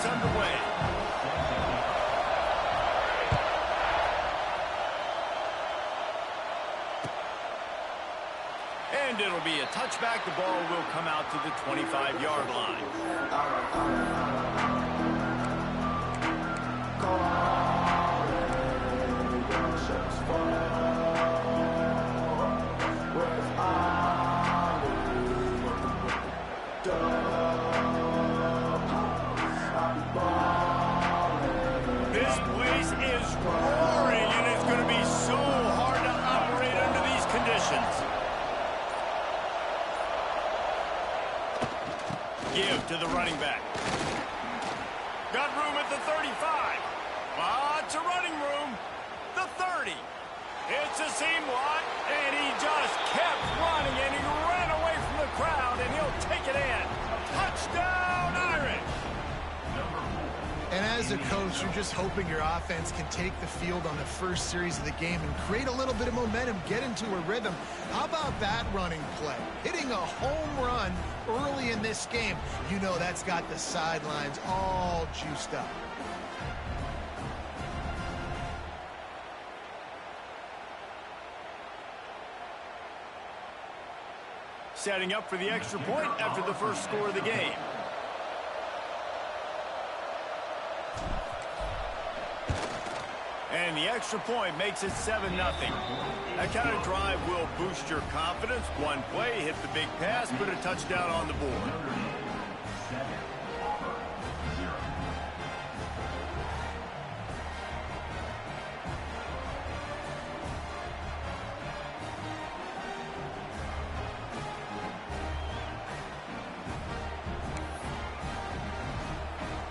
is underway. And it'll be a touchback. The ball will come out to the 25-yard line. This place is roaring, and it's going to be so hard to operate under these conditions. Give to the running back. Got room at the 35. Lots of running room. The 30. It's a seam lot, and he just kept running, and he ran away from the crowd, and he'll take it in. Touchdown, Irish! And as a coach, you're just hoping your offense can take the field on the first series of the game and create a little bit of momentum, get into a rhythm. How about that running play? Hitting a home run early in this game. You know that's got the sidelines all juiced up. Setting up for the extra point after the first score of the game. And the extra point makes it 7-0. That kind of drive will boost your confidence. One play, hit the big pass, put a touchdown on the board.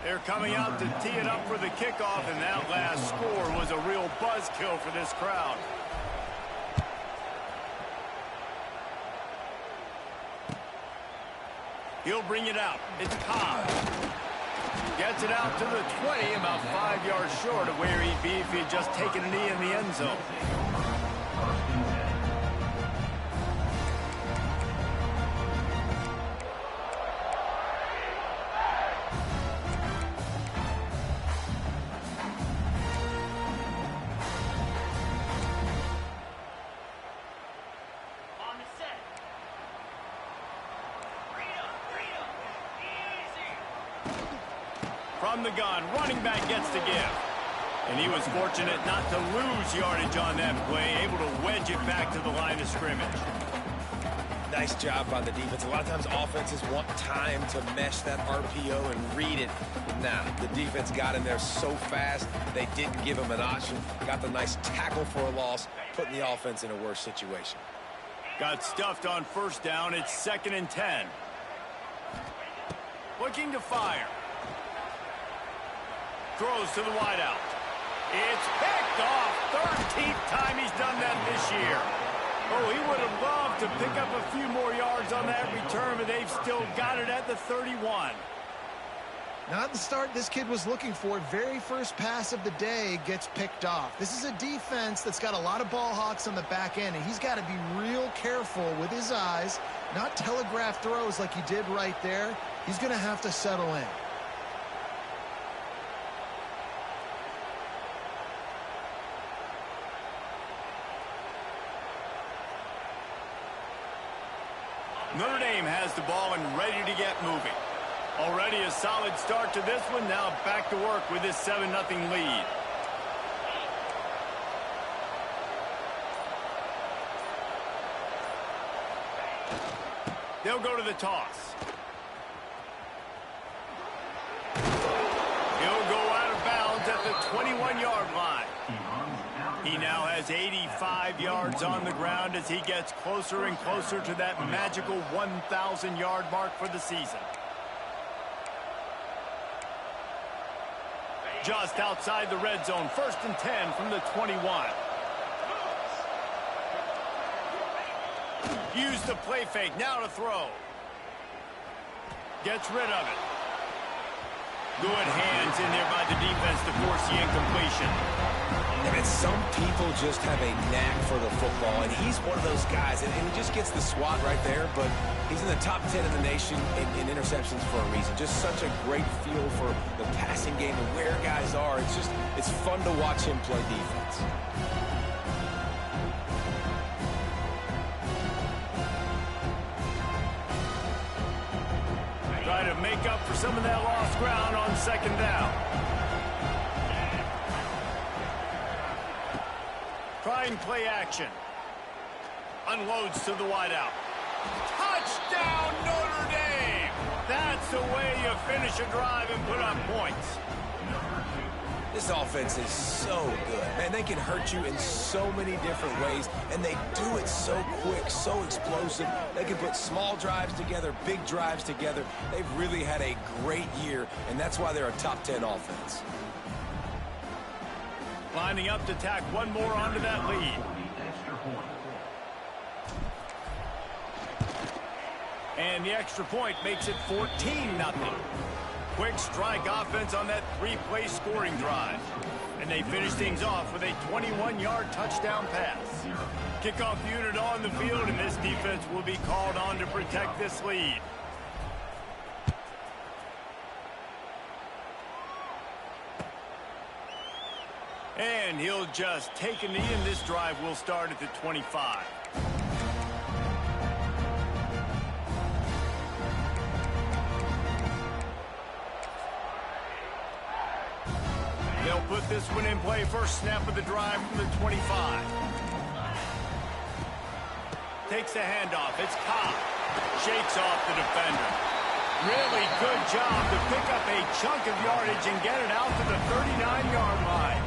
They're coming out to tee it up for the kickoff, and that last score was a real buzzkill for this crowd. He'll bring it out. It's Cobb. Gets it out to the 20, about 5 yards short of where he'd be if he'd just taken a knee in the end zone. From the gun, running back gets the give. And he was fortunate not to lose yardage on that play, able to wedge it back to the line of scrimmage. Nice job by the defense. A lot of times offenses want time to mesh that RPO and read it. Nah, the defense got in there so fast, they didn't give him an option. Got the nice tackle for a loss, putting the offense in a worse situation. Got stuffed on first down. It's 2nd and 10. Looking to fire. Throws to the wideout. It's picked off. 13th time he's done that this year. Oh, he would have loved to pick up a few more yards on that return, but they've still got it at the 31. Not the start this kid was looking for. Very first pass of the day gets picked off. This is a defense that's got a lot of ball hawks on the back end, and he's got to be real careful with his eyes, not telegraph throws like he did right there. He's going to have to settle in. Notre Dame has the ball and ready to get moving. Already a solid start to this one. Now back to work with this 7-0 lead. They'll go to the toss. He'll go out of bounds at the 21-yard line. He now has 85 yards on the ground as he gets closer and closer to that magical 1,000-yard mark for the season. Just outside the red zone, 1st and 10 from the 21. Use the play fake, now to throw. Gets rid of it. Good hands in there by the defense to force the incompletion. And some people just have a knack for the football, and he's one of those guys, and he just gets the swat right there, but he's in the top 10 in the nation in interceptions for a reason. Just such a great feel for the passing game and where guys are. It's fun to watch him play defense. Try to make up for some of that lost ground on second down. Trying play action. Unloads to the wideout. Touchdown, Notre Dame! That's the way you finish a drive and put up points. This offense is so good. Man, they can hurt you in so many different ways, and they do it so quick, so explosive. They can put small drives together, big drives together. They've really had a great year, and that's why they're a top 10 offense. Lining up to tack one more onto that lead. And the extra point makes it 14-0. Quick strike offense on that three-play scoring drive. And they finish things off with a 21-yard touchdown pass. Kickoff unit on the field, and this defense will be called on to protect this lead. And he'll just take a knee, and this drive will start at the 25. They'll put this one in play. First snap of the drive from the 25. Takes the handoff. It's Cobb. Shakes off the defender. Really good job to pick up a chunk of yardage and get it out to the 39-yard line.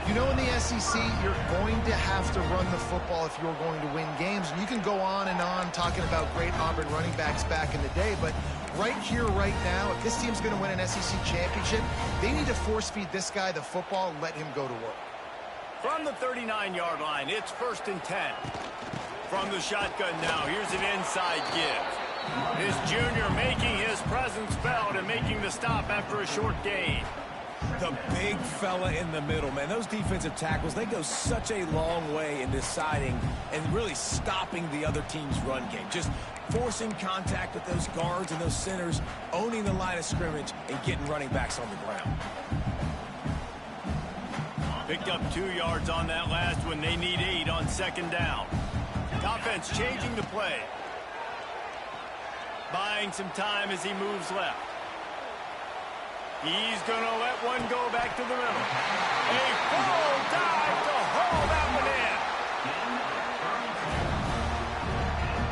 You know, in the SEC, you're going to have to run the football if you're going to win games. And you can go on and on talking about great Auburn running backs back in the day, but right here, right now, if this team's going to win an SEC championship, they need to force-feed this guy the football and let him go to work. From the 39-yard line, it's 1st and 10. From the shotgun now, here's an inside give. This junior making his presence felt and making the stop after a short gain. The big fella in the middle, man. Those defensive tackles, they go such a long way in deciding and really stopping the other team's run game. Just forcing contact with those guards and those centers, owning the line of scrimmage, and getting running backs on the ground. Picked up 2 yards on that last one. They need 8 on second down. Offense changing the play. Buying some time as he moves left. He's going to let one go back to the middle. A full dive to haul that one in.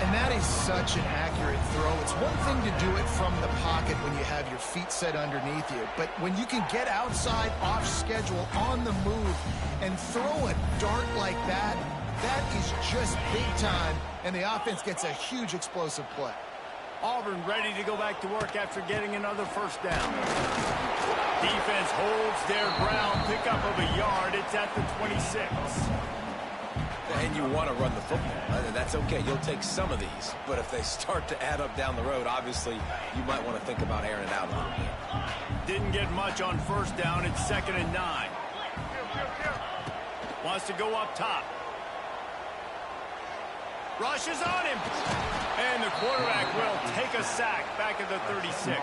And that is such an accurate throw. It's one thing to do it from the pocket when you have your feet set underneath you, but when you can get outside, off schedule, on the move, and throw a dart like that, that is just big time, and the offense gets a huge explosive play. Auburn ready to go back to work after getting another first down. Defense holds their ground, pickup of a yard. It's at the 26. And you want to run the football. That's okay. You'll take some of these. But if they start to add up down the road, obviously, you might want to think about airing it out a little bit. Didn't get much on first down. It's 2nd and 9. Wants to go up top. Rushes on him. And the quarterback will take a sack back at the 36.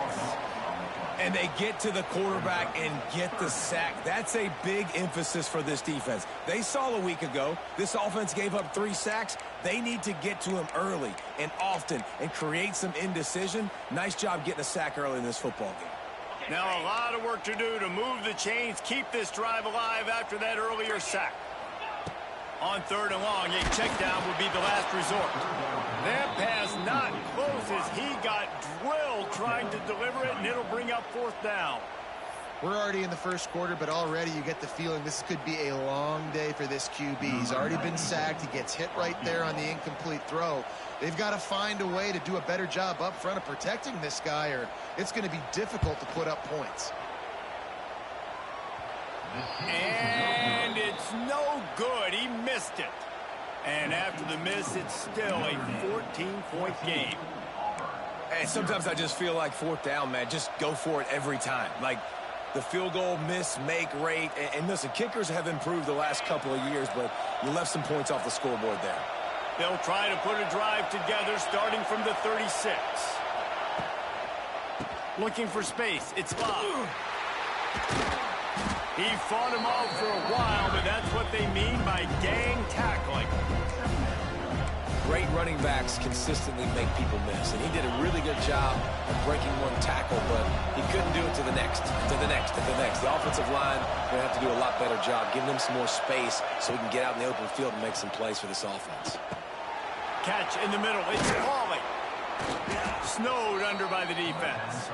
And they get to the quarterback and get the sack. That's a big emphasis for this defense. They saw a week ago, this offense gave up 3 sacks. They need to get to him early and often and create some indecision. Nice job getting a sack early in this football game. Now a lot of work to do to move the chains, keep this drive alive after that earlier sack. On 3rd and long, a check down would be the last resort. That pass not close as he got drilled trying to deliver it, and it'll bring up 4th down. We're already in the first quarter, but already you get the feeling this could be a long day for this QB. He's already been sacked. He gets hit right there on the incomplete throw. They've got to find a way to do a better job up front of protecting this guy, or it's going to be difficult to put up points. And it's no good. He missed it. And after the miss, it's still a 14-point game. And sometimes I just feel like 4th down, man, just go for it every time. Like, the field goal miss-make rate. And listen, kickers have improved the last couple of years, but you left some points off the scoreboard there. They'll try to put a drive together starting from the 36. Looking for space. It's Bob. He fought him off for a while, but that's what they mean by gang tackling. Great running backs consistently make people miss, and he did a really good job of breaking one tackle, but he couldn't do it to the next, to the next, to the next. The offensive line going to have to do a lot better job, giving him some more space so he can get out in the open field and make some plays for this offense. Catch in the middle. It's falling. Snowed under by the defense.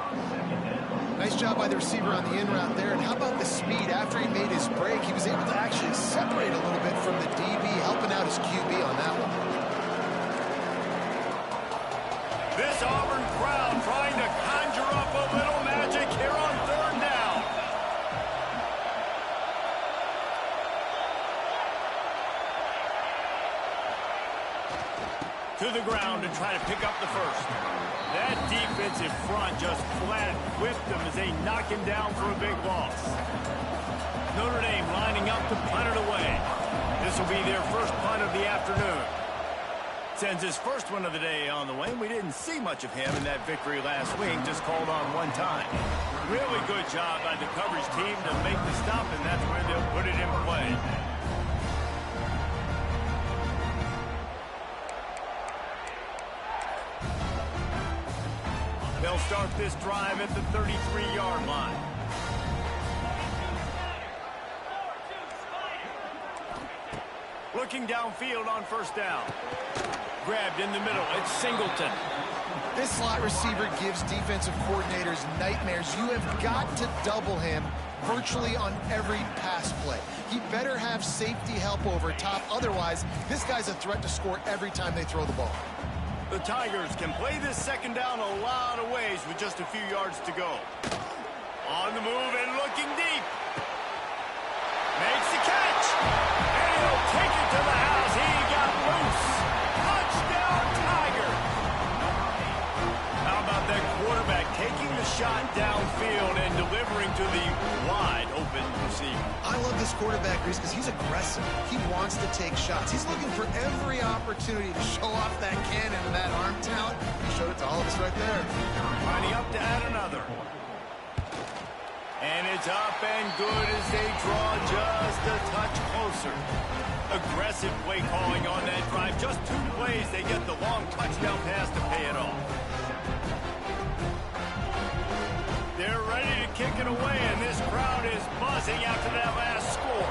Nice job by the receiver on the in route there. And how about the speed? After he made his break, he was able to actually separate a little bit from the DB, helping out his QB on that one. This Auburn crowd trying to conjure up a little magic here on third down. To the ground to try to pick up the first. That defensive front just flat whipped them as they knock him down for a big loss. Notre Dame lining up to punt it away. This will be their first punt of the afternoon. Sends his first one of the day on the way. We didn't see much of him in that victory last week, just called on one time. Really good job by the coverage team to make the stop, and that's where they'll put it in play. They'll start this drive at the 33-yard line. Looking downfield on first down. Grabbed in the middle. It's Singleton. This slot receiver gives defensive coordinators nightmares. You have got to double him virtually on every pass play. He better have safety help over top. Otherwise, this guy's a threat to score every time they throw the ball. The Tigers can play this second down a lot of ways with just a few yards to go. On the move and looking deep. Makes the catch. And he'll take it to the house. He got loose. Touchdown, Tiger. How about that quarterback taking the shot downfield and delivering to the wide open receiver? I love this quarterback, Reese, because he's aggressive. He wants to take shots. He's looking for every opportunity to show off that cannon and that arm talent. He showed it to all of us right there. Lining up to add another. And it's up and good as they draw just a touch closer. Aggressive play calling on that drive. Just 2 plays, they get the long touchdown pass to pay it off. They're ready to kick it away, and this crowd is buzzing after that last score.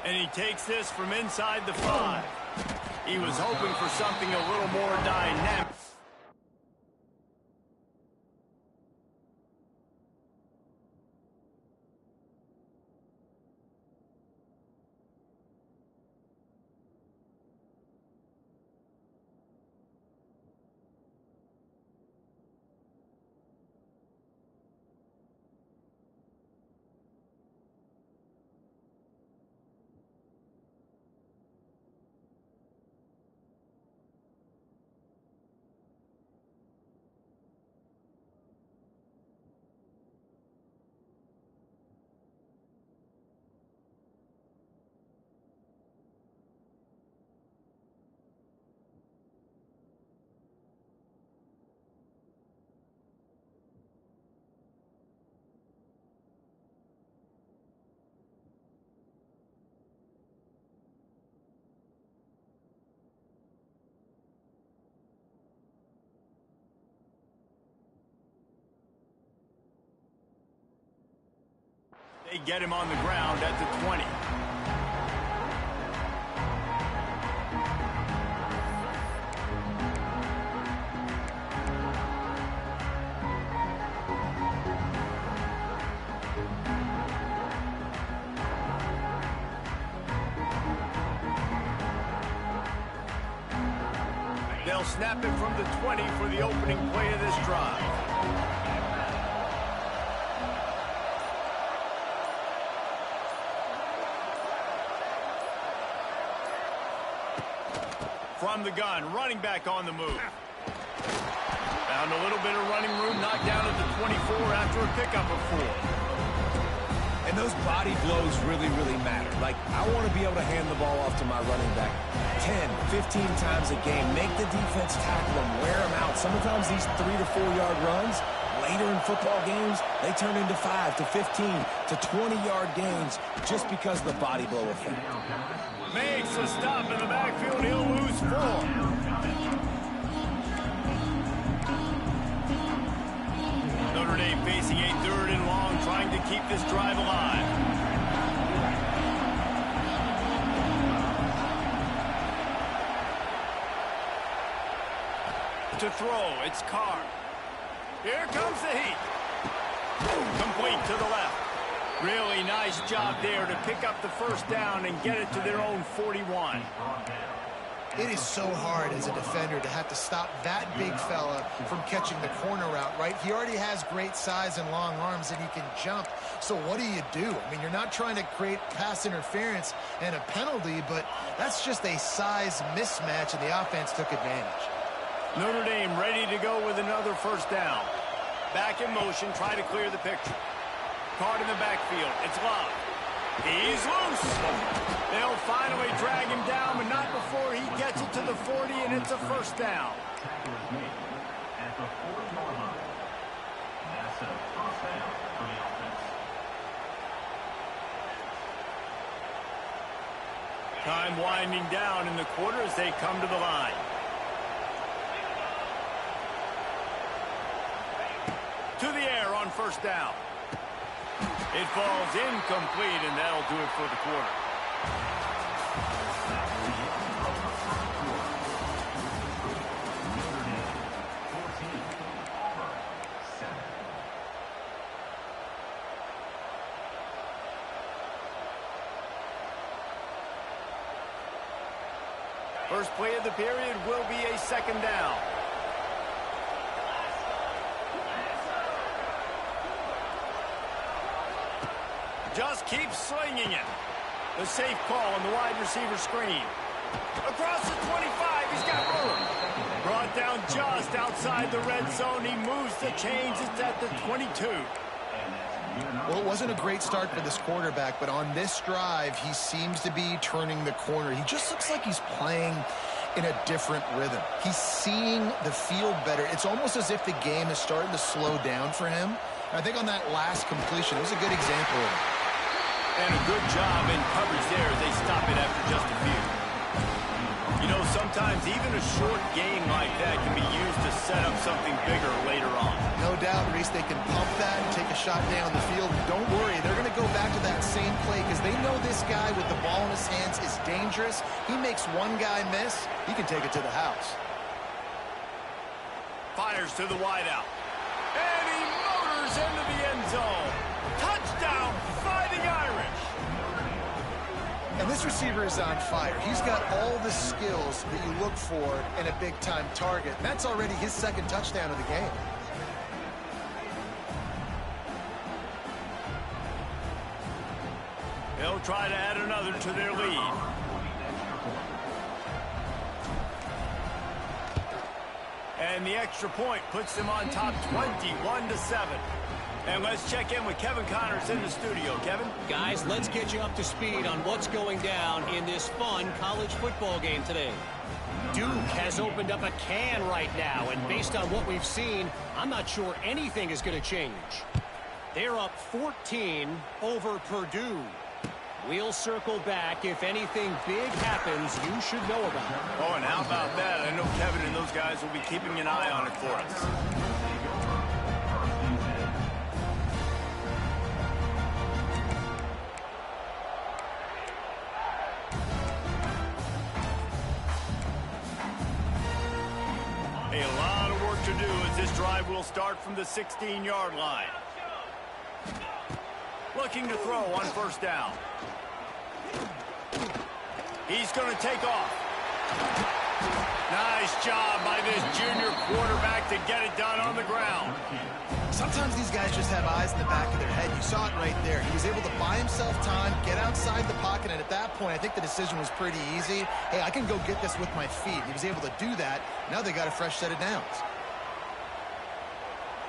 And he takes this from inside the 5. He was hoping for something a little more dynamic. They get him on the ground at the 20. They'll snap it from the 20 for the opening play of this drive. From the gun, running back on the move. Found a little bit of running room, knocked down at the 24 after a pickup of 4. And those body blows really, really matter. Like, I want to be able to hand the ball off to my running back 10, 15 times a game. Make the defense tackle them, wear them out. Sometimes these 3 to 4 yard runs, later in football games, they turn into 5 to 15 to 20-yard gains just because of the body blow effect. Makes a stop in the backfield. He'll lose 4. Notre Dame facing a 3rd and long, trying to keep this drive alive. To throw, it's Carr. Here comes the heat. Complete to the left. Really nice job there to pick up the first down and get it to their own 41. It is so hard as a defender to have to stop that big fella from catching the corner route, right? He already has great size and long arms, and he can jump. So what do? I mean, you're not trying to create pass interference and a penalty, but that's just a size mismatch, and the offense took advantage. Notre Dame ready to go with another first down. Back in motion, try to clear the picture. Caught in the backfield. It's Love. He's loose. They'll finally drag him down, but not before he gets it to the 40, and it's a first down. At the 4-yard line. That's a first down for the offense. Time winding down in the quarter as they come to the line. To the air on first down. It falls incomplete, and that'll do it for the quarter. First play of the period will be a second down. Just keeps slinging it. The safe call on the wide receiver screen. Across the 25, he's got room. Brought down just outside the red zone. He moves the chains. It's at the 22. Well, it wasn't a great start for this quarterback, but on this drive, he seems to be turning the corner. He just looks like he's playing in a different rhythm. He's seeing the field better. It's almost as if the game is starting to slow down for him. I think on that last completion, it was a good example of it. And a good job in coverage there as they stop it after just a few. You know, sometimes even a short game like that can be used to set up something bigger later on. No doubt, Reese, they can pump that and take a shot down the field. Don't worry, they're going to go back to that same play because they know this guy with the ball in his hands is dangerous. He makes one guy miss, he can take it to the house. Fires to the wideout. And he motors into the end zone. Touchdown, Fighting Irish. And this receiver is on fire. He's got all the skills that you look for in a big-time target. And that's already his second touchdown of the game. They'll try to add another to their lead. And the extra point puts them on top 21-7. And let's check in with Kevin Connors in the studio. Kevin? Guys, let's get you up to speed on what's going down in this fun college football game today. Duke has opened up a can right now, and based on what we've seen, I'm not sure anything is going to change. They're up 14 over Purdue. We'll circle back. If anything big happens, you should know about it. Oh, and how about that? I know Kevin and those guys will be keeping an eye on it for us. A lot of work to do as this drive will start from the 16-yard line. Looking to throw on first down. He's going to take off. Nice job by this junior quarterback to get it done on the ground. Sometimes these guys just have eyes in the back of their head. You saw it right there. He was able to buy himself time, get outside the pocket, and at that point, I think the decision was pretty easy. Hey, I can go get this with my feet. He was able to do that. Now they got a fresh set of downs.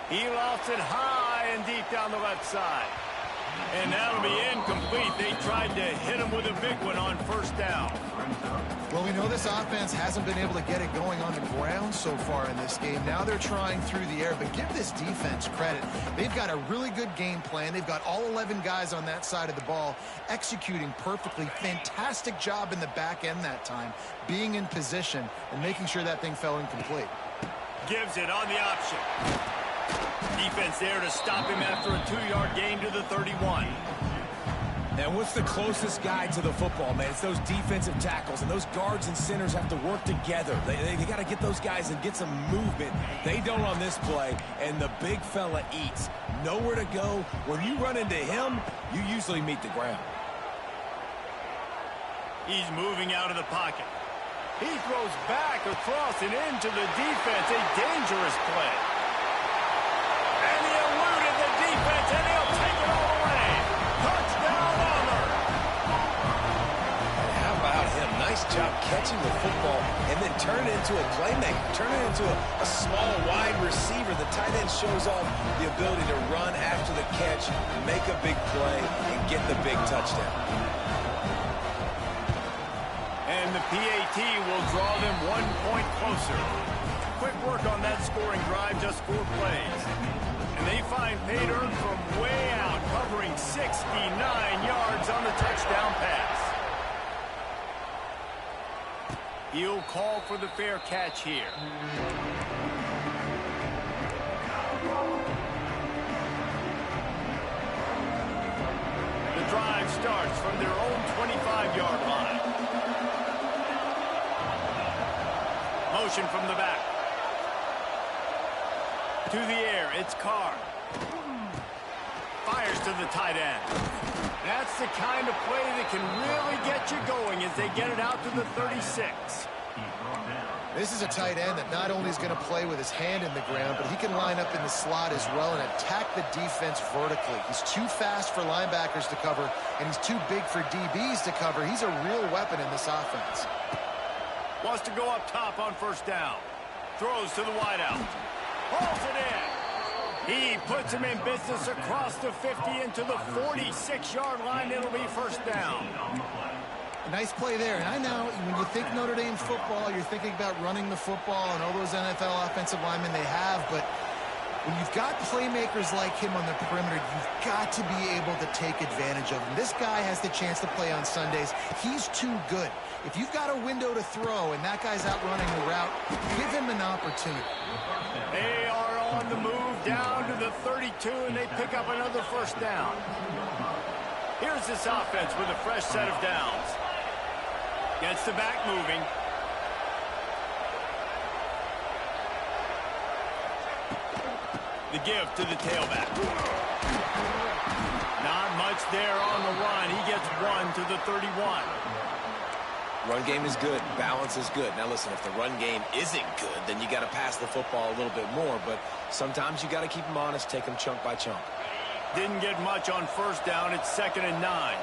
He lost it high and deep down the left side. And that'll be incomplete. They tried to hit him with a big one on first down. Well, we know this offense hasn't been able to get it going on the ground so far in this game. Now they're trying through the air, but give this defense credit. They've got a really good game plan. They've got all 11 guys on that side of the ball executing perfectly. Fantastic job in the back end that time, being in position and making sure that thing fell incomplete. Gives it on the option. Defense there to stop him after a 2-yard gain to the 31. And what's the closest guy to the football, man? It's those defensive tackles, and those guards and centers have to work together. They got to get those guys and get some movement. They don't on this play, and the big fella eats. Nowhere to go. When you run into him, you usually meet the ground. He's moving out of the pocket. He throws back across and into the defense. A dangerous play. And he eluded the defense, and he'll take it all the way. Touchdown, Auburn. How about him? Nice job catching the football and then turn it into a playmaker. Turn it into a small, wide receiver. The tight end shows off the ability to run after the catch, make a big play, and get the big touchdown. And the PAT will draw them 1 point closer. Quick work on that scoring drive, just 4 plays. And they find pay dirt from way out, covering 69 yards on the touchdown pass. He'll call for the fair catch here. The drive starts from their own 25-yard line. Motion from the back. To the air, it's Carr. Fires to the tight end. That's the kind of play that can really get you going as they get it out to the 36. This is a tight end that not only is going to play with his hand in the ground, but he can line up in the slot as well and attack the defense vertically. He's too fast for linebackers to cover, and he's too big for DBs to cover. He's a real weapon in this offense. Wants to go up top on first down. Throws to the wideout. Hauls it in. He puts him in business across the 50 into the 46-yard line. It'll be first down. A nice play there. And I know when you think Notre Dame football, you're thinking about running the football and all those NFL offensive linemen they have. But when you've got playmakers like him on the perimeter, you've got to be able to take advantage of him. This guy has the chance to play on Sundays. He's too good. If you've got a window to throw and that guy's out running the route, give him an opportunity. They are on the move down to the 32, and they pick up another first down. Here's this offense with a fresh set of downs. Gets the back moving. The give to the tailback. Not much there on the run. He gets 1 to the 31. Run game is good. Balance is good. Now, listen, if the run game isn't good, then you got to pass the football a little bit more. But sometimes you got to keep them honest, take them chunk by chunk. Didn't get much on first down. It's 2nd and 9.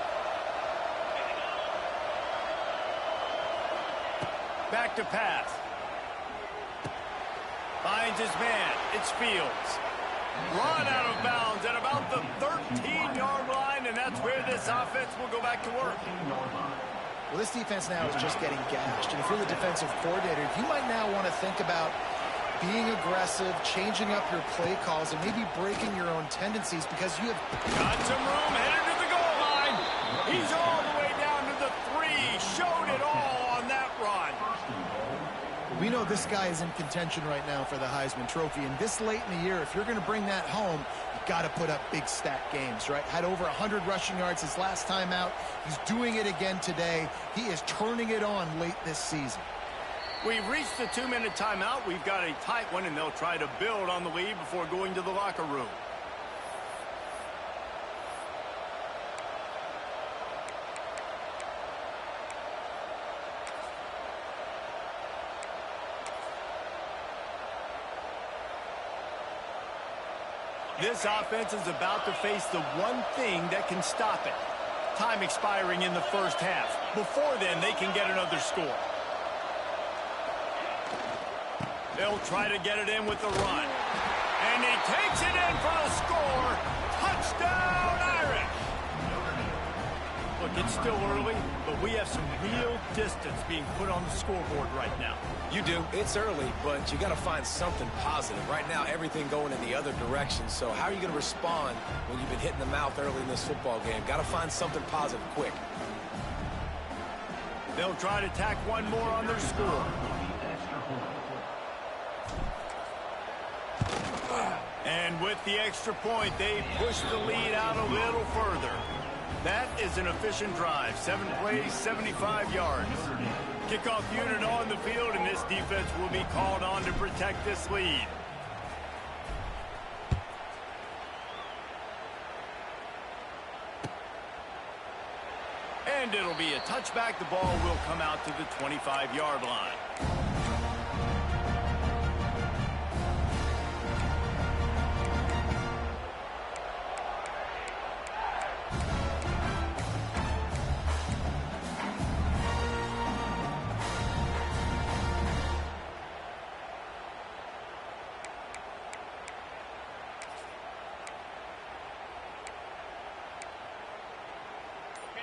Back to pass. Finds his man. It's Fields. Run out of bounds at about the 13-yard line, and that's where this offense will go back to work. Well, this defense now is just getting gashed. And if you're the defensive coordinator, you might now want to think about being aggressive, changing up your play calls, and maybe breaking your own tendencies because you have got some room headed to the goal line. He's all the way down to the 3. Showed it all on that run. We know this guy is in contention right now for the Heisman Trophy, and this late in the year, if you're going to bring that home, you've got to put up big stat games, right? Had over 100 rushing yards his last time out. He's doing it again today. He is turning it on late this season. We've reached the 2-minute timeout. We've got a tight one, and they'll try to build on the lead before going to the locker room. This offense is about to face the one thing that can stop it. Time expiring in the first half. Before then, they can get another score. They'll try to get it in with the run. And And he takes it in for the score. Touchdown, Irish. Look, it's still early, but we have some real distance being put on the scoreboard right now. You do. It's early, but you got to find something positive. Right now, everything going in the other direction. So how are you going to respond when you've been hit in the mouth early in this football game? Got to find something positive quick. They'll try to tack one more on their score. And with the extra point, they push the lead out a little further. That is an efficient drive. 7 plays, 75 yards. Kickoff unit on the field, and this defense will be called on to protect this lead. And it'll be a touchback. The ball will come out to the 25-yard line.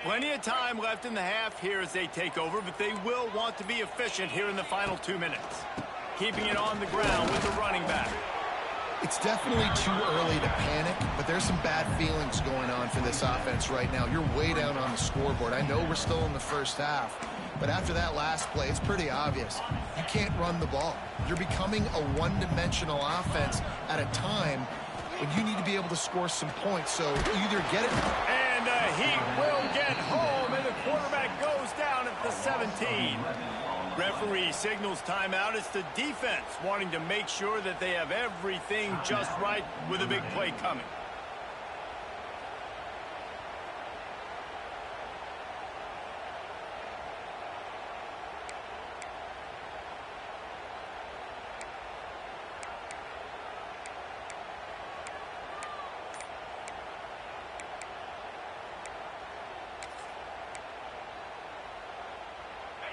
Plenty of time left in the half here as they take over, but they will want to be efficient here in the final 2 minutes. Keeping it on the ground with the running back. It's definitely too early to panic, but there's some bad feelings going on for this offense right now. You're way down on the scoreboard. I know we're still in the first half, but after that last play, it's pretty obvious. You can't run the ball. You're becoming a one-dimensional offense at a time when you need to be able to score some points. So either get it... And he will get home, and the quarterback goes down at the 17. Referee signals timeout. It's the defense wanting to make sure that they have everything just right with a big play coming.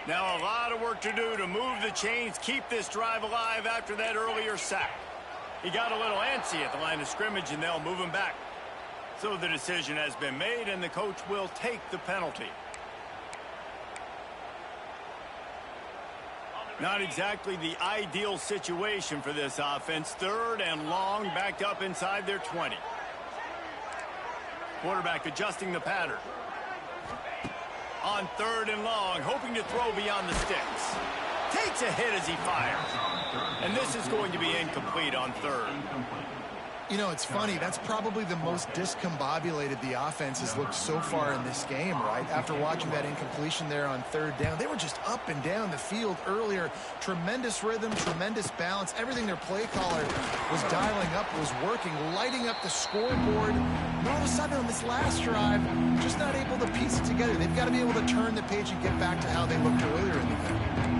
Now a lot of work to do to move the chains, keep this drive alive after that earlier sack. He got a little antsy at the line of scrimmage, and they'll move him back. So the decision has been made, and the coach will take the penalty. Not exactly the ideal situation for this offense. 3rd and long, backed up inside their 20. Quarterback adjusting the pattern. On 3rd and long, hoping to throw beyond the sticks. Takes a hit as he fires. And this is going to be incomplete on 3rd. You know, it's funny. That's probably the most discombobulated the offense has looked so far in this game, right? After watching that incompletion there on 3rd down, they were just up and down the field earlier. Tremendous rhythm, tremendous balance. Everything their play caller was dialing up was working, lighting up the scoreboard. And all of a sudden on this last drive, just not able to piece it together. They've got to be able to turn the page and get back to how they looked earlier in the game.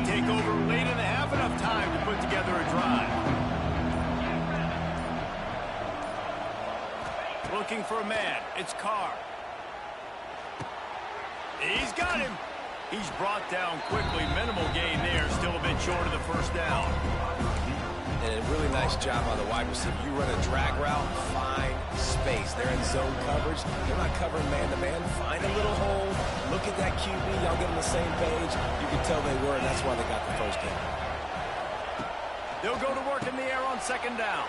Take over late in the half, enough time to put together a drive. Looking for a man. It's Carr. He's got him. He's brought down quickly. Minimal gain there. Still a bit short of the first down. And a really nice job on the wide receiver. You run a drag route, find space. They're in zone coverage. They're not covering man-to-man. Find a little hole. Look at that QB. Y'all get on the same page. You can tell they were, and that's why they got the first down. They'll go to work in the air on 2nd down.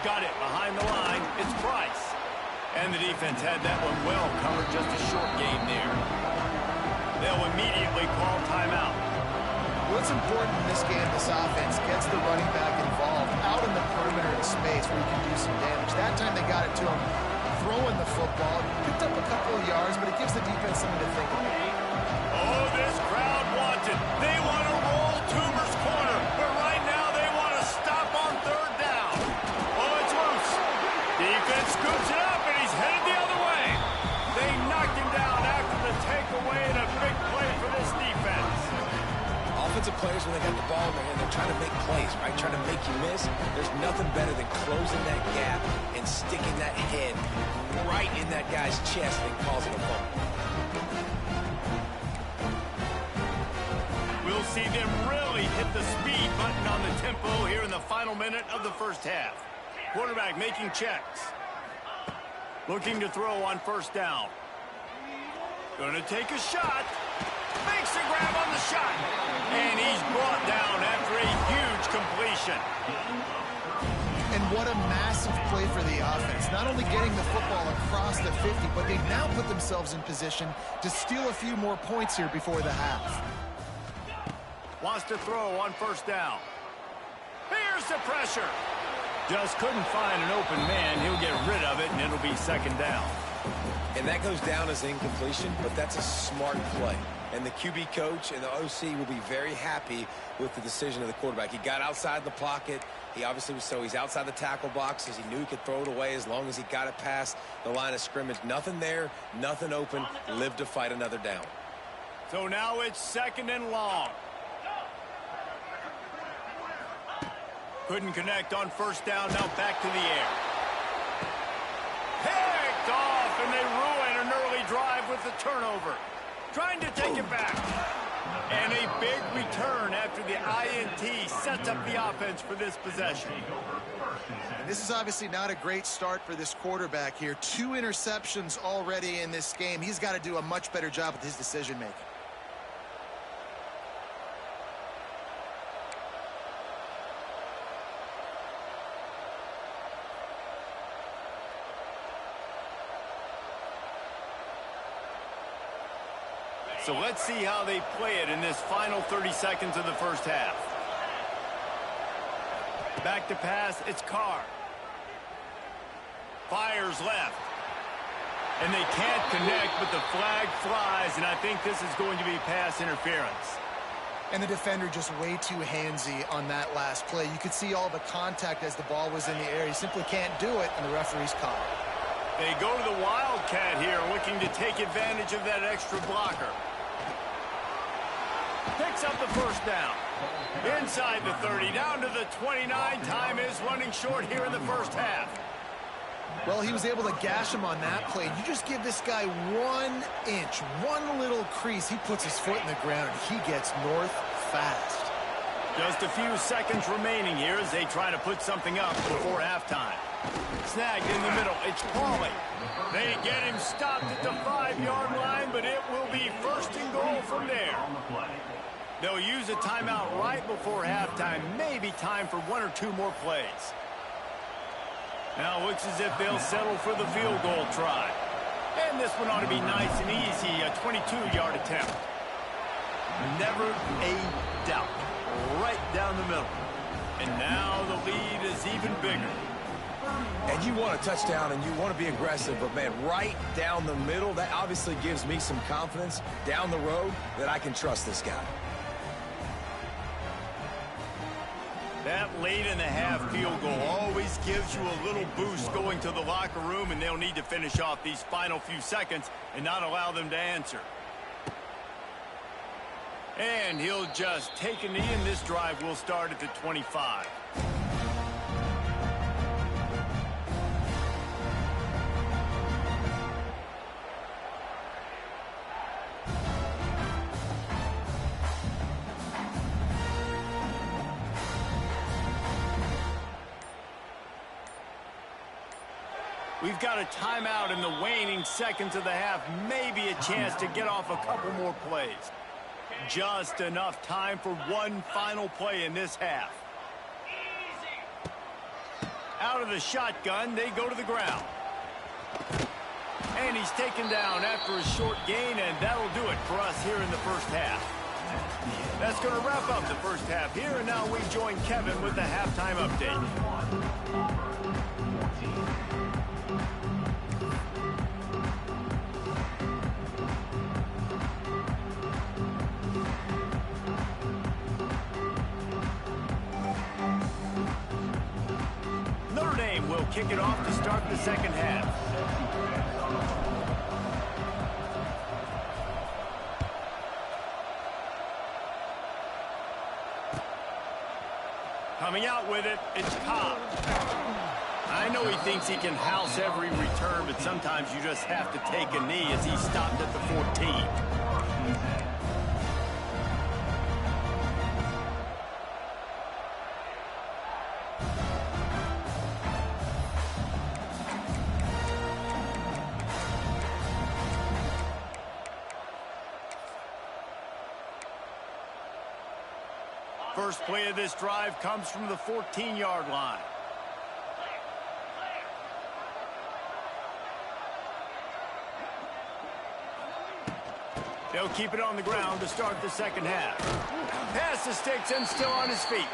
Got it behind the line. It's Price. And the defense had that one well covered. Just a short gain there. They'll immediately call timeout. What's important in this game, this offense gets the running back involved out in the perimeter of space where he can do some damage. That time they got it to him throwing the football. Picked up a couple of yards, but it gives the defense something to think about. Oh, this crowd wants it. They want to roll Toomer's corner, but right now they want to stop on 3rd down. Oh, it's loose. Defense scoops it up, and he's headed the other way. They knocked him down after the takeaway, and a big play for this defense. Offensive players, when they got the ball in their hand, they're trying to make plays, right? Trying to make you miss. There's nothing better than closing that gap and sticking that head right in that guy's chest and causing a fumble. We'll see them really hit the speed button on the tempo here in the final minute of the first half. Quarterback making checks. Looking to throw on first down. Gonna take a shot. Makes a grab on the shot. And he's brought down after a huge completion. And what a massive play for the offense. Not only getting the football across the 50, but they've now put themselves in position to steal a few more points here before the half. Wants to throw on first down. Here's the pressure. Just couldn't find an open man. He'll get rid of it, and it'll be second down. And that goes down as incompletion, but that's a smart play. And the QB coach and the OC will be very happy with the decision of the quarterback. He got outside the pocket. He obviously was, so he's outside the tackle boxes. He knew he could throw it away as long as he got it past the line of scrimmage. Nothing there, nothing open. Lived to fight another down. So now it's second and long. Couldn't connect on first down. Now back to the air. Picked off, and they ruin an early drive with the turnover. Trying to take it back. And a big return after the INT sets up the offense for this possession. And this is obviously not a great start for this quarterback here. 2 interceptions already in this game. He's got to do a much better job with his decision-making. So let's see how they play it in this final 30 seconds of the first half. Back to pass, it's Carr. Fires left. And they can't connect, but the flag flies, and I think this is going to be pass interference. And the defender just way too handsy on that last play. You could see all the contact as the ball was in the air. He simply can't do it, and the referee's called. They go to the Wildcat here, looking to take advantage of that extra blocker. Picks up the first down. Inside the 30, down to the 29. Time is running short here in the first half. Well, he was able to gash him on that play. You just give this guy 1 inch, one little crease. He puts his foot in the ground. He gets north fast. Just a few seconds remaining here as they try to put something up before halftime. Snagged in the middle. It's Pauly. They get him stopped at the 5-yard line, but it will be first and goal from there. They'll use a timeout right before halftime. Maybe time for 1 or 2 more plays. Now it looks as if they'll settle for the field goal try. And this one ought to be nice and easy, a 22-yard attempt. Never a doubt. Right down the middle. And now the lead is even bigger. And you want a touchdown and you want to be aggressive, but man, right down the middle, that obviously gives me some confidence down the road that I can trust this guy. That late in the half field goal always gives you a little boost going to the locker room, and they'll need to finish off these final few seconds and not allow them to answer. And he'll just take a knee, and this drive will start at the 25. We've got a timeout in the waning seconds of the half. Maybe a chance to get off a couple more plays. Just enough time for one final play in this half. Out of the shotgun, they go to the ground. And he's taken down after a short gain, and that'll do it for us here in the first half. That's going to wrap up the first half here, and now we join Kevin with the halftime update. Notre Dame will kick it off to start the second half. Coming out with it, it's Cobb. I know he thinks he can house every return, but sometimes you just have to take a knee as he stopped at the 14. First play of this drive comes from the 14-yard line. They'll keep it on the ground to start the second half. Pass the sticks and still on his feet.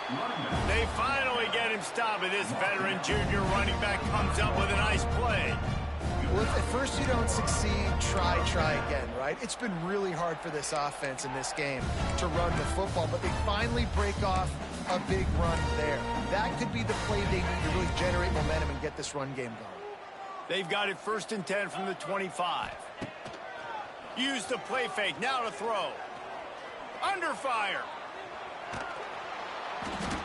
They finally get him stopped, and this veteran junior running back comes up with a nice play. Well, if at first you don't succeed, try again, right? It's been really hard for this offense in this game to run the football, but they finally break off a big run there. That could be the play they need to really generate momentum and get this run game going. They've got it 1st and 10 from the 25. Use the play fake, now to throw. Under fire.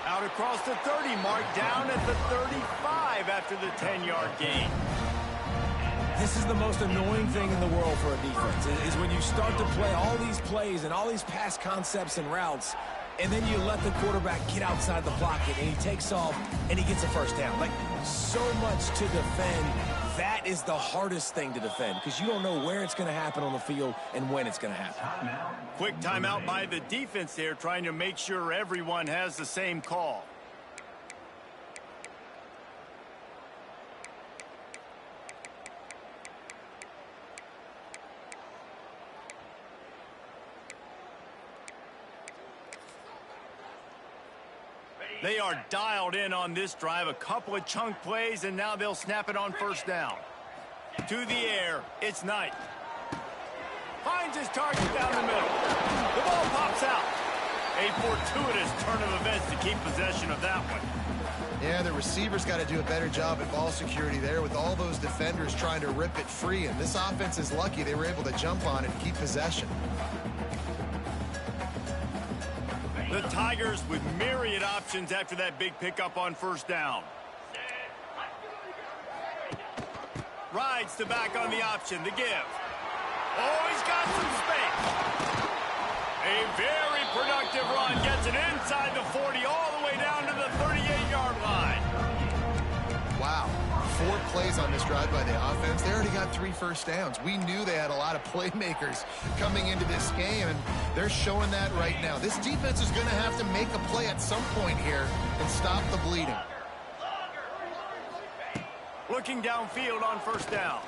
Out across the 30, marked down at the 35 after the 10-yard gain. This is the most annoying thing in the world for a defense, is when you start to play all these plays and all these pass concepts and routes, and then you let the quarterback get outside the pocket, and he takes off, and he gets a first down. Like, so much to defend. That is the hardest thing to defend, because you don't know where it's going to happen on the field and when it's going to happen. Quick timeout by the defense there, trying to make sure everyone has the same call. They are dialed in on this drive. A couple of chunk plays, and now they'll snap it on first down. To the air, it's Knight. Finds his target down the middle. The ball pops out. A fortuitous turn of events to keep possession of that one. Yeah, the receiver's got to do a better job at ball security there with all those defenders trying to rip it free. And this offense is lucky they were able to jump on it and keep possession. The Tigers with myriad options after that big pickup on first down. Rides the back on the option, the give. Oh, he's got some space. A very productive run gets it inside the 40 all the way down to the 38-yard line. Wow. 4 plays on this drive by the offense. They already got 3 first downs. We knew they had a lot of playmakers coming into this game, and they're showing that right now. This defense is going to have to make a play at some point here and stop the bleeding. Looking downfield on first down.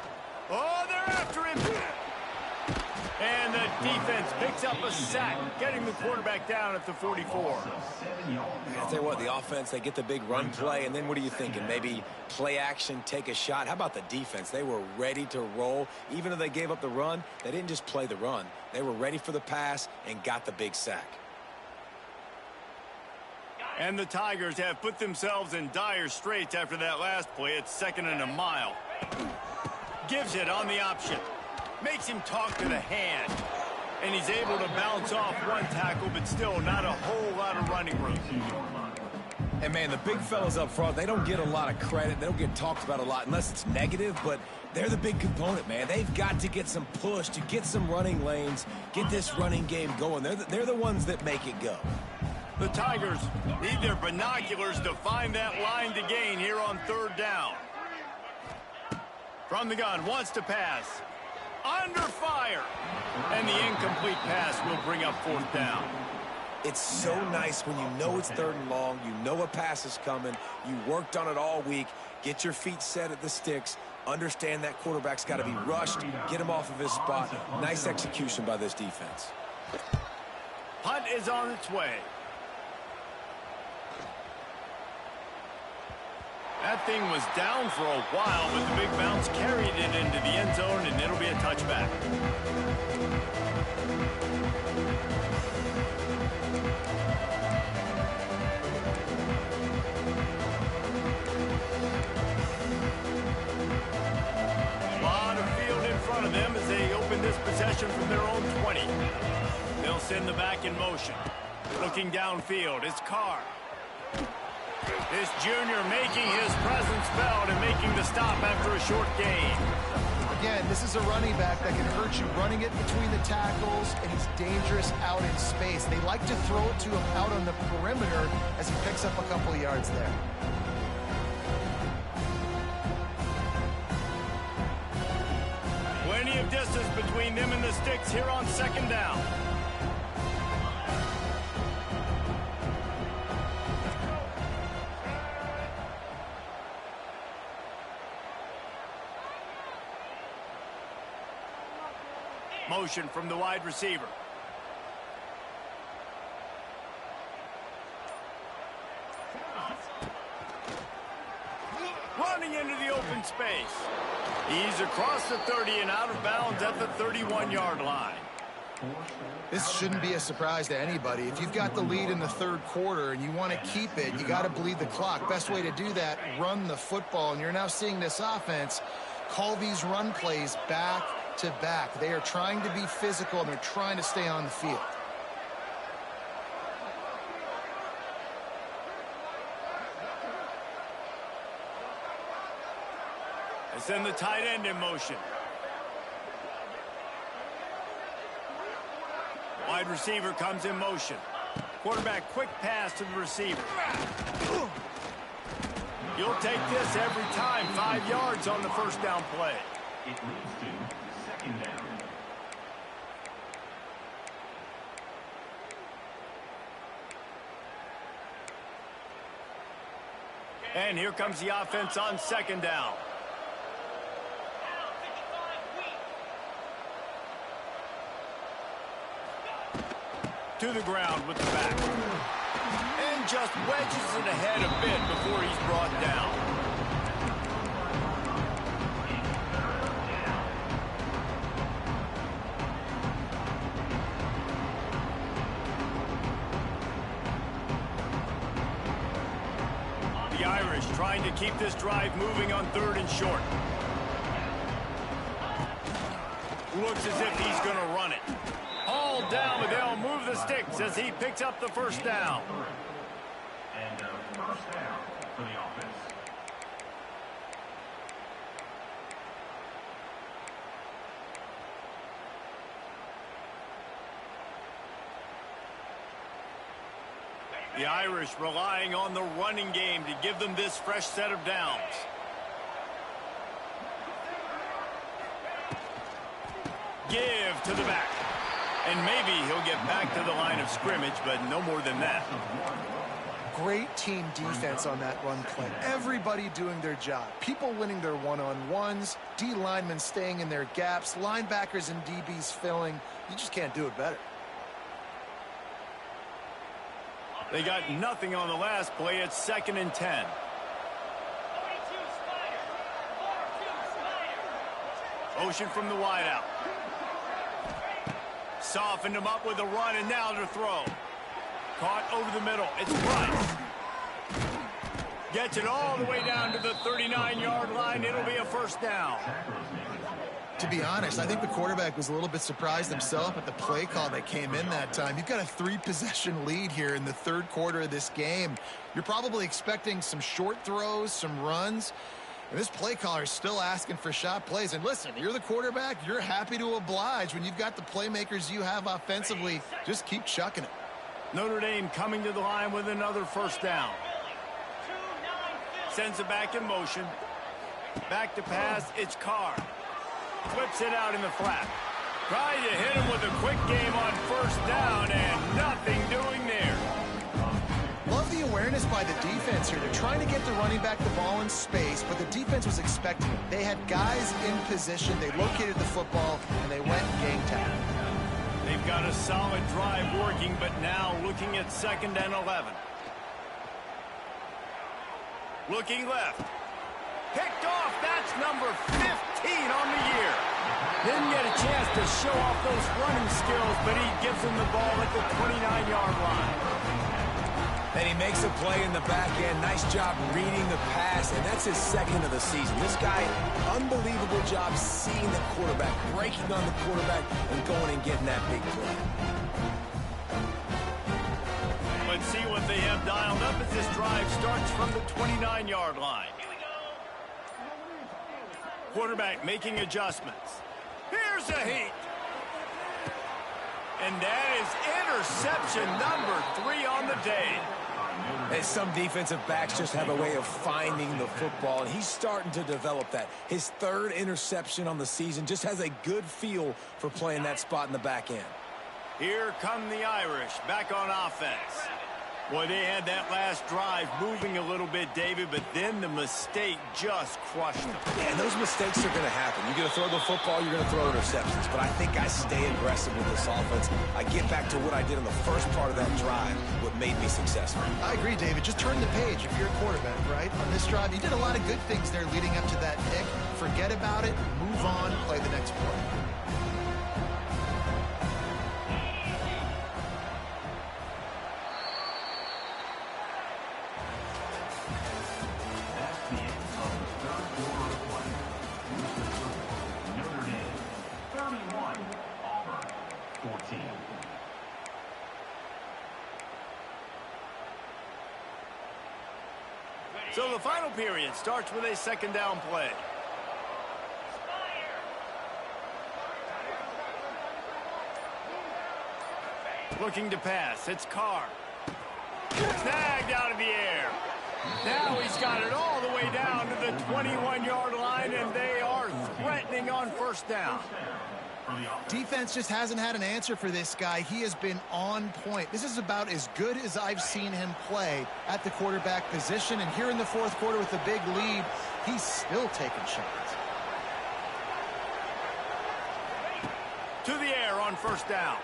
Oh, they're after him. And the defense picks up a sack, getting the quarterback down at the 44. I tell you what, the offense, they get the big run play, and then what are you thinking? Maybe play action, take a shot. How about the defense? They were ready to roll. Even though they gave up the run, they didn't just play the run. They were ready for the pass and got the big sack. And the Tigers have put themselves in dire straits after that last play. It's 2nd and a mile. Gives it on the option. Makes him talk to the hand. And he's able to bounce off one tackle, but still not a whole lot of running room. And, man, the big fellas up front, they don't get a lot of credit. They don't get talked about a lot unless it's negative, but they're the big component, man. They've got to get some push, to get some running lanes, get this running game going. They're the ones that make it go. The Tigers need their binoculars to find that line to gain here on 3rd down. From the gun, wants to pass. Under fire. And the incomplete pass will bring up 4th down. It's so nice when you know it's 3rd and long, you know a pass is coming, you worked on it all week, get your feet set at the sticks, understand that quarterback's got to be rushed, get him off of his spot. Nice execution by this defense. Punt is on its way. That thing was down for a while, but the big bounce carried it into the end zone, and it'll be a touchback. A lot of field in front of them as they open this possession from their own 20. They'll send the back in motion. Looking downfield, it's Carr. This junior making his presence felt and making the stop after a short gain. Again, this is a running back that can hurt you running it between the tackles, and he's dangerous out in space. They like to throw it to him out on the perimeter as he picks up a couple of yards there. Plenty of distance between them and the sticks here on second down. Motion from the wide receiver. Running into the open space. He's across the 30 and out of bounds at the 31-yard line. This shouldn't be a surprise to anybody. If you've got the lead in the third quarter and you want to keep it, you got to bleed the clock. Best way to do that, run the football. And you're now seeing this offense call these run plays back to back. They are trying to be physical, and they're trying to stay on the field. They send the tight end in motion. Wide receiver comes in motion. Quarterback quick pass to the receiver. You'll take this every time. 5 yards on the first down play. It leads to second down. And here comes the offense on second down. To the ground with the back. And just wedges it ahead a bit before he's brought down. The Irish trying to keep this drive moving on third and short. Looks as if he's going to run it. All down, but they'll move the sticks as he picks up the first down. And first down for the offense. The Irish relying on the running game to give them this fresh set of downs. Give to the back. And maybe he'll get back to the line of scrimmage, but no more than that. Great team defense on that run play. Everybody doing their job. People winning their one-on-ones, D linemen staying in their gaps, linebackers and DBs filling. You just can't do it better. They got nothing on the last play. It's 2nd and 10. Motion from the wideout. Softened him up with a run, and now to throw. Caught over the middle. It's Price. Gets it all the way down to the 39-yard line. It'll be a first down. To be honest, I think the quarterback was a little bit surprised himself at the play call that came in that time. You've got a 3-possession lead here in the third quarter of this game. You're probably expecting some short throws, some runs. And this play caller is still asking for shot plays. And listen, you're the quarterback. You're happy to oblige. When you've got the playmakers you have offensively, just keep chucking it. Notre Dame coming to the line with another first down. Sends it back in motion. Back to pass. It's Carr. Flips it out in the flat. Trying to hit him with a quick game on first down, and nothing doing there. Love the awareness by the defense here. They're trying to get the running back the ball in space, but the defense was expecting it. They had guys in position. They located the football, and they went gang tag. They've got a solid drive working, but now looking at 2nd and 11. Looking left. Picked off. That's number 15 on the year. Didn't get a chance to show off those running skills, but he gives him the ball at the 29-yard line. And he makes a play in the back end. Nice job reading the pass, and that's his 2nd of the season. This guy, unbelievable job seeing the quarterback, breaking on the quarterback, and going and getting that big play. But and see what they have dialed up as this drive starts from the 29-yard line. Quarterback making adjustments. Here's a heat. And that is interception number 3 on the day. And some defensive backs just have a way of finding the football, and he's starting to develop that. His 3rd interception on the season, just has a good feel for playing that spot in the back end. Here come the Irish back on offense. Boy, they had that last drive moving a little bit, David, but then the mistake just crushed them. Yeah, and those mistakes are going to happen. You're going to throw the football, you're going to throw interceptions. But I think I stay aggressive with this offense. I get back to what I did in the first part of that drive, what made me successful. I agree, David. Just turn the page if you're a quarterback, right? On this drive, you did a lot of good things there leading up to that pick. Forget about it, move on, play the next play. So the final period starts with a 2nd down play. Looking to pass. It's Carr. Snagged out of the air. Now he's got it all the way down to the 21-yard line, and they are threatening on 1st down. Defense just hasn't had an answer for this guy. He has been on point. This is about as good as I've seen him play at the quarterback position. And here in the 4th quarter with a big lead, he's still taking shots. To the air on 1st down.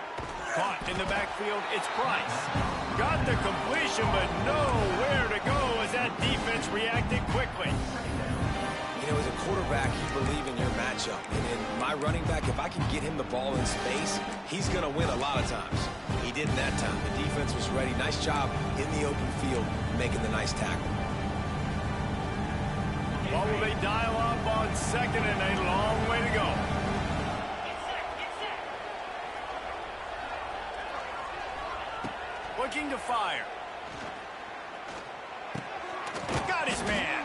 Caught in the backfield, it's Price. Got the completion, but nowhere to go as that defense reacted quickly. You know, as a quarterback, you believe in your matchup. And in my running back, if I can get him the ball in space, he's going to win a lot of times. He didn't that time. The defense was ready. Nice job in the open field making the nice tackle. Well, will they dial up on 2nd and a long way to go? Looking to fire. Got his man.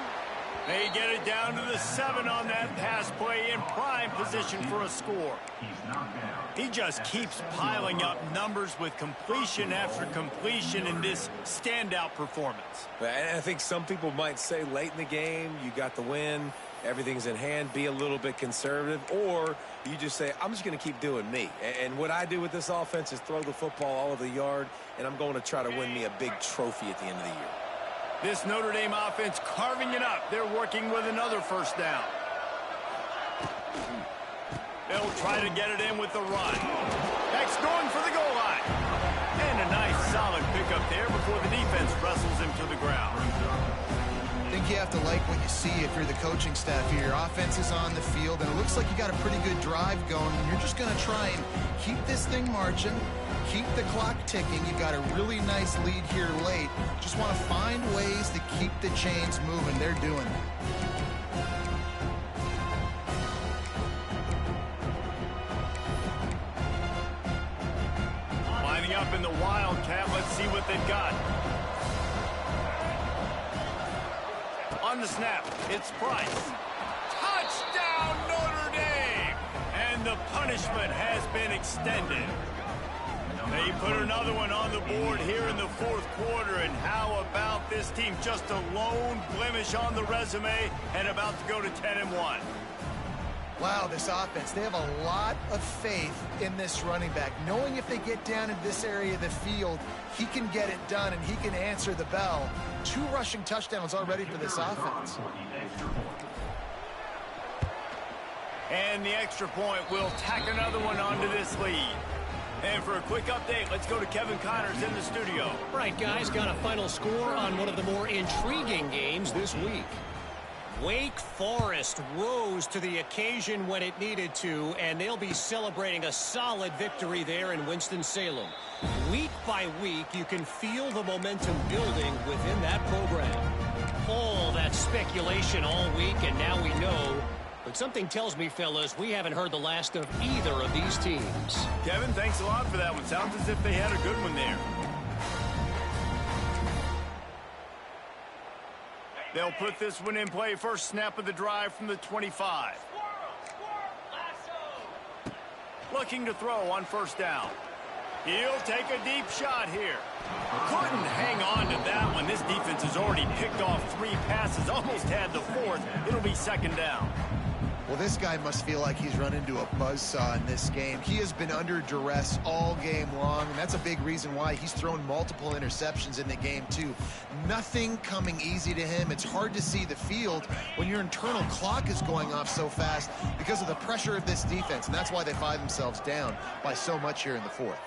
They get it down to the 7 on that pass play in prime position for a score. He just keeps piling up numbers with completion after completion in this standout performance. And I think some people might say late in the game, you got the win, everything's in hand, be a little bit conservative, or you just say, I'm just going to keep doing me. And what I do with this offense is throw the football all over the yard, and I'm going to try to win me a big trophy at the end of the year. This Notre Dame offense carving it up. They're working with another 1st down. They'll try to get it in with the run. That's going for the goal line. And a nice solid pickup there before the defense wrestles him to the ground. I think you have to like what you see if you're the coaching staff here. Your offense is on the field, and it looks like you got a pretty good drive going. And you're just going to try and keep this thing marching, keep the clock ticking. You got a really nice lead here late. Just want to find ways to keep the chains moving. They're doing it. Lining up in the Wildcat. Let's see what they've got. On the snap, it's Price. Touchdown, Notre Dame! And the punishment has been extended. They put another one on the board here in the 4th quarter, and how about this team? Just a lone blemish on the resume and about to go to 10-1. Wow, this offense, they have a lot of faith in this running back, knowing if they get down in this area of the field, he can get it done and he can answer the bell. 2 rushing touchdowns already for this offense. And the extra point will tack another one onto this lead. And for a quick update, let's go to Kevin Connors in the studio. Right, guys, got a final score on one of the more intriguing games this week. Wake Forest rose to the occasion when it needed to, and they'll be celebrating a solid victory there in Winston-Salem. Week by week, you can feel the momentum building within that program. All that speculation all week, and now we know. But something tells me, fellas, we haven't heard the last of either of these teams. Kevin, thanks a lot for that one. Sounds as if they had a good one there. They'll put this one in play. First snap of the drive from the 25. Looking to throw on first down. He'll take a deep shot here. Couldn't hang on to that one. This defense has already picked off 3 passes, almost had the 4th. It'll be second down. Well, this guy must feel like he's run into a buzzsaw in this game. He has been under duress all game long, and that's a big reason why he's thrown multiple interceptions in the game, too. Nothing coming easy to him. It's hard to see the field when your internal clock is going off so fast because of the pressure of this defense, and that's why they find themselves down by so much here in the 4th.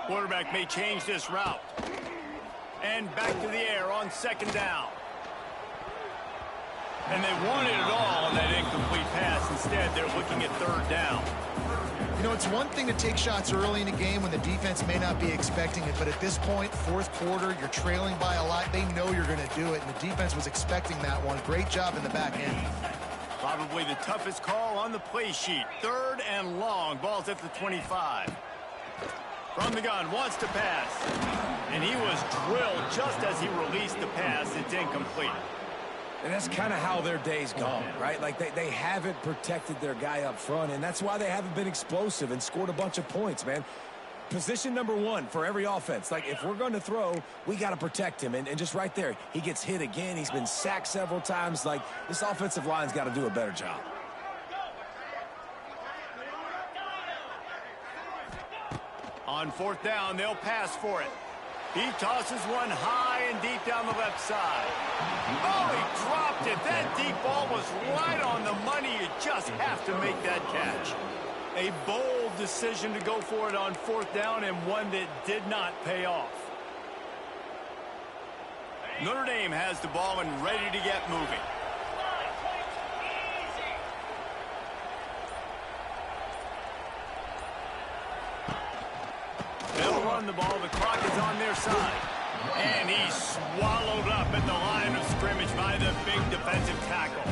Quarterback may change this route. And back to the air on second down. And they wanted it all on that incomplete pass. Instead, they're looking at third down. You know, it's one thing to take shots early in a game when the defense may not be expecting it, but at this point, 4th quarter, you're trailing by a lot. They know you're going to do it, and the defense was expecting that one. Great job in the back end. Probably the toughest call on the play sheet. Third and long. Ball's at the 25. From the gun, wants to pass. And he was drilled just as he released the pass. It's incomplete. And that's kind of how their day's gone, right? Like they haven't protected their guy up front, and that's why they haven't been explosive and scored a bunch of points, man. Position number 1 for every offense. Like, if we're going to throw, we got to protect him. And just right there, he gets hit again. He's been sacked several times. Like, this offensive line's got to do a better job. On fourth down, they'll pass for it. He tosses one high and deep down the left side. Oh, he dropped it. That deep ball was right on the money. You just have to make that catch. A bold decision to go for it on fourth down, and one that did not pay off. Notre Dame has the ball and ready to get moving. They'll run the ball. The clock is on their side. And he's swallowed up at the line of scrimmage by the big defensive tackle.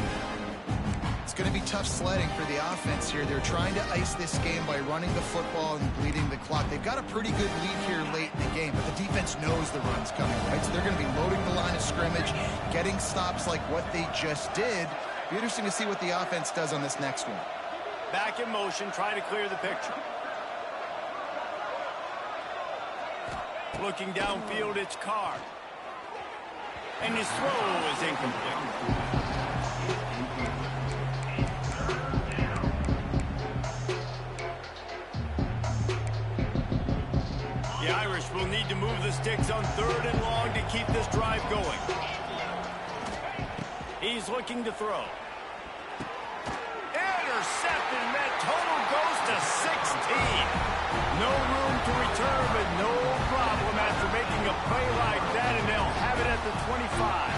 It's going to be tough sledding for the offense here. They're trying to ice this game by running the football and bleeding the clock. They've got a pretty good lead here late in the game, but the defense knows the run's coming, right? So they're going to be loading the line of scrimmage, getting stops like what they just did. Be interesting to see what the offense does on this next one. Back in motion, trying to clear the picture. Looking downfield, it's Carr. And his throw is incomplete. The Irish will need to move the sticks on third and long to keep this drive going. He's looking to throw. Intercepted, and that total goes to 16. No room to return, but no problem after making a play like that, and they'll have it at the 25.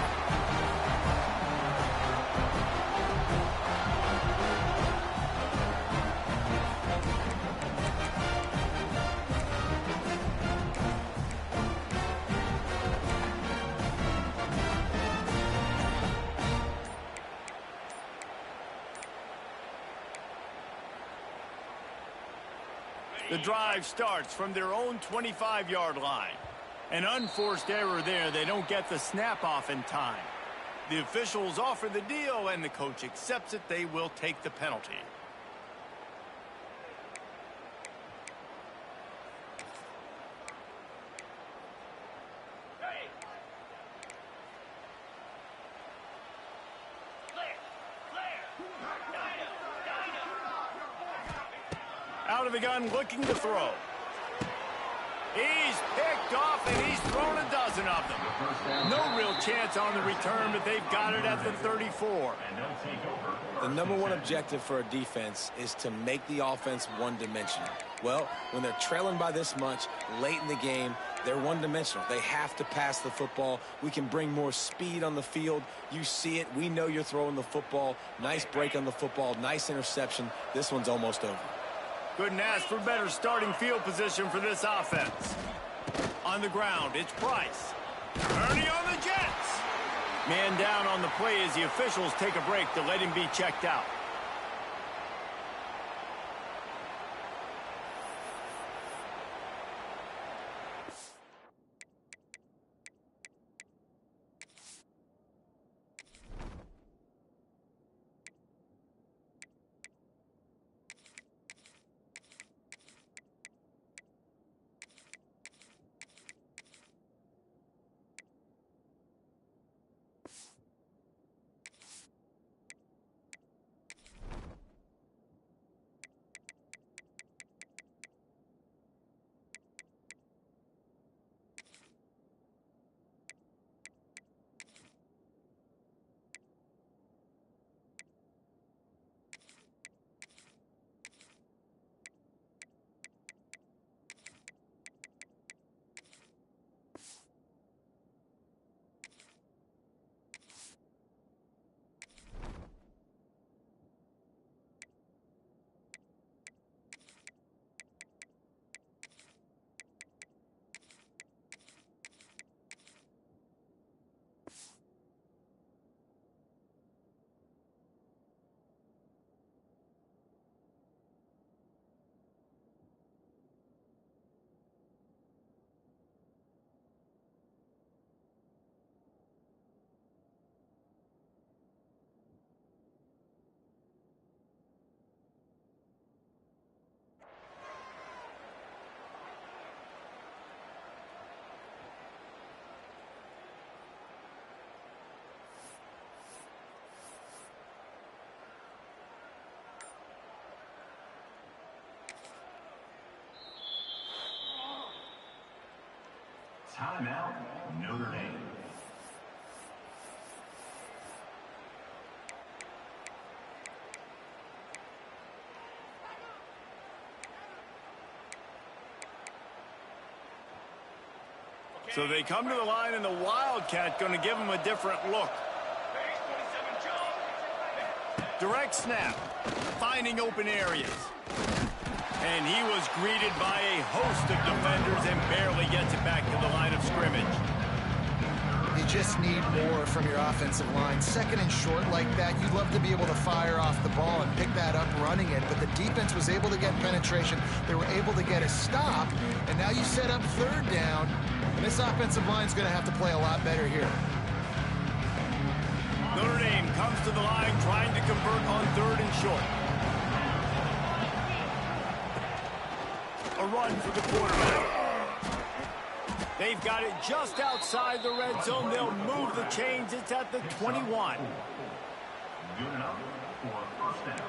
The drive starts from their own 25-yard line. An unforced error there. They don't get the snap off in time. The officials offer the deal, and the coach accepts it. They will take the penalty. Out of the gun, looking to throw. He's picked off, and he's thrown a dozen of them. No real chance on the return, but they've got it at the 34. The number one objective for a defense is to make the offense one-dimensional. Well, when they're trailing by this much late in the game, they're one-dimensional. They have to pass the football. We can bring more speed on the field. You see it. We know you're throwing the football. Nice break on the football. Nice interception. This one's almost over. Couldn't ask for better starting field position for this offense. On the ground, it's Price. Ernie on the Jets. Man down on the play as the officials take a break to let him be checked out. Timeout, Notre Dame. So they come to the line, and the Wildcat going to give them a different look. Direct snap, finding open areas. And he was greeted by a host of defenders and barely gets it back to the line of scrimmage. You just need more from your offensive line. Second and short like that, you'd love to be able to fire off the ball and pick that up running it, but the defense was able to get penetration. They were able to get a stop, and now you set up third down, and this offensive line's going to have to play a lot better here. Notre Dame comes to the line trying to convert on third and short. A run for the quarterback. They've got it just outside the red zone. They'll move the chains. It's at the 21. Good enough for a first down.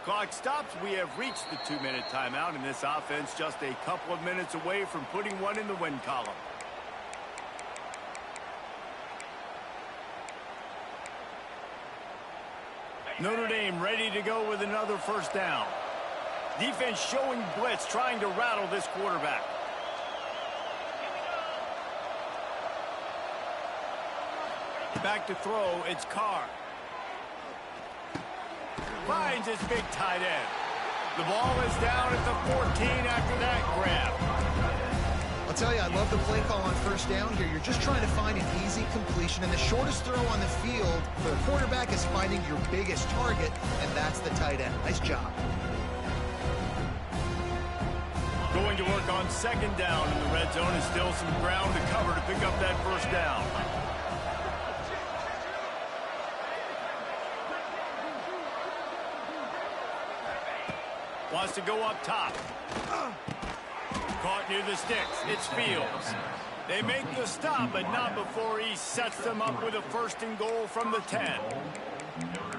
Clock stops. We have reached the 2-minute timeout, and this offense just a couple of minutes away from putting one in the win column. Notre Dame ready to go with another first down. Defense showing blitz, trying to rattle this quarterback. Back to throw, it's Carr. Finds his big tight end. The ball is down at the 14 after that grab. I'll tell you, I love the play call on first down here. You're just trying to find an easy completion, and the shortest throw on the field for the quarterback is finding your biggest target, and that's the tight end. Nice job. Going to work on second down in the red zone, and still some ground to cover to pick up that first down. Wants to go up top. Caught near the sticks. It's Fields. They make the stop, but not before he sets them up with a first and goal from the 10.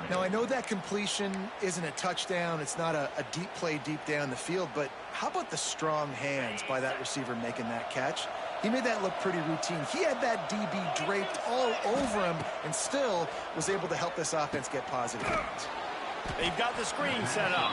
Now, I know that completion isn't a touchdown. It's not a deep play deep down the field, but how about the strong hands by that receiver making that catch? He made that look pretty routine. He had that DB draped all over him and still was able to help this offense get positive points. They've got the screen set up.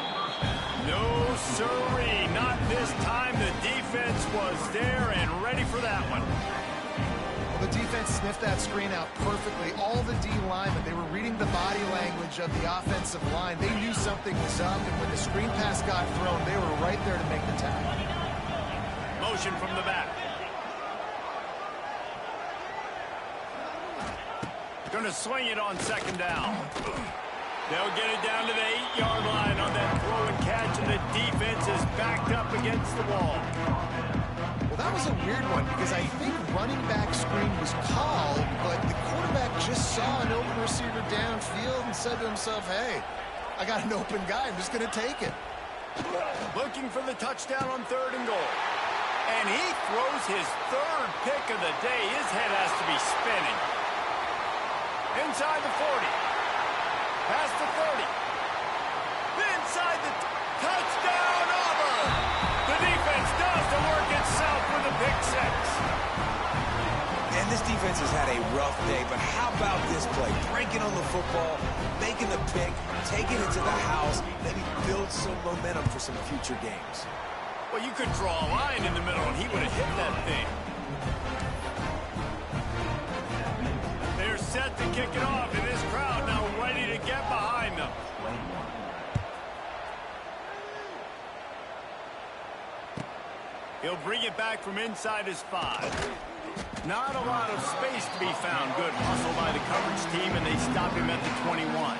No, sirree, not this time. The defense was there and ready for that one. Well, the defense sniffed that screen out perfectly. All the D linemen, they were reading the body language of the offensive line. They knew something was up, and when the screen pass got thrown, they were right there to make the tackle. Motion from the back. Going to swing it on second down. They'll get it down to the 8-yard line on that throw and catch, and the defense is backed up against the wall. Well, that was a weird one because I think running back screen was called, but the quarterback just saw an open receiver downfield and said to himself, hey, I got an open guy. I'm just going to take it. Looking for the touchdown on third and goal. And he throws his third pick of the day. His head has to be spinning. Inside the 40. Past the 30. Inside the touchdown, Auburn. The defense does the work itself with a pick six. And this defense has had a rough day, but how about this play? Breaking on the football, making the pick, taking it to the house, maybe build some momentum for some future games. Well, you could draw a line in the middle, and he would have hit that thing. They're set to kick it off, and this crowd now ready to get behind them. He'll bring it back from inside his 5. Not a lot of space to be found. Good hustle by the coverage team, and they stop him at the 21.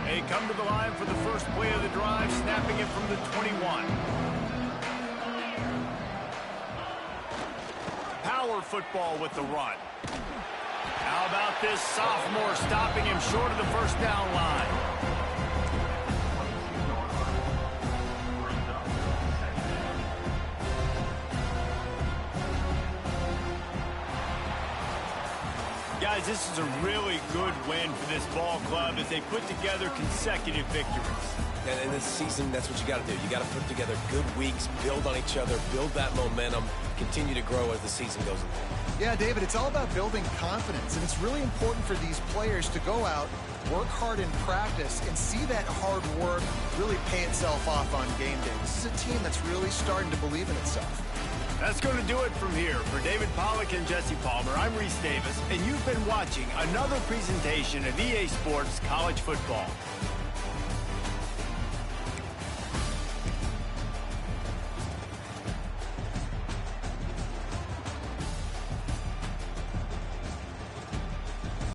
They come to the line for the first play of the drive, snapping it from the 21. Power football with the run. How about this sophomore stopping him short of the first down line? Guys, this is a really good win for this ball club as they put together consecutive victories. And in this season, that's what you got to do. You got to put together good weeks, build on each other, build that momentum, continue to grow as the season goes along. Yeah, David, it's all about building confidence, and it's really important for these players to go out, work hard in practice, and see that hard work really pay itself off on game day. This is a team that's really starting to believe in itself. That's going to do it from here. For David Pollack and Jesse Palmer, I'm Reese Davis, and you've been watching another presentation of EA Sports College Football.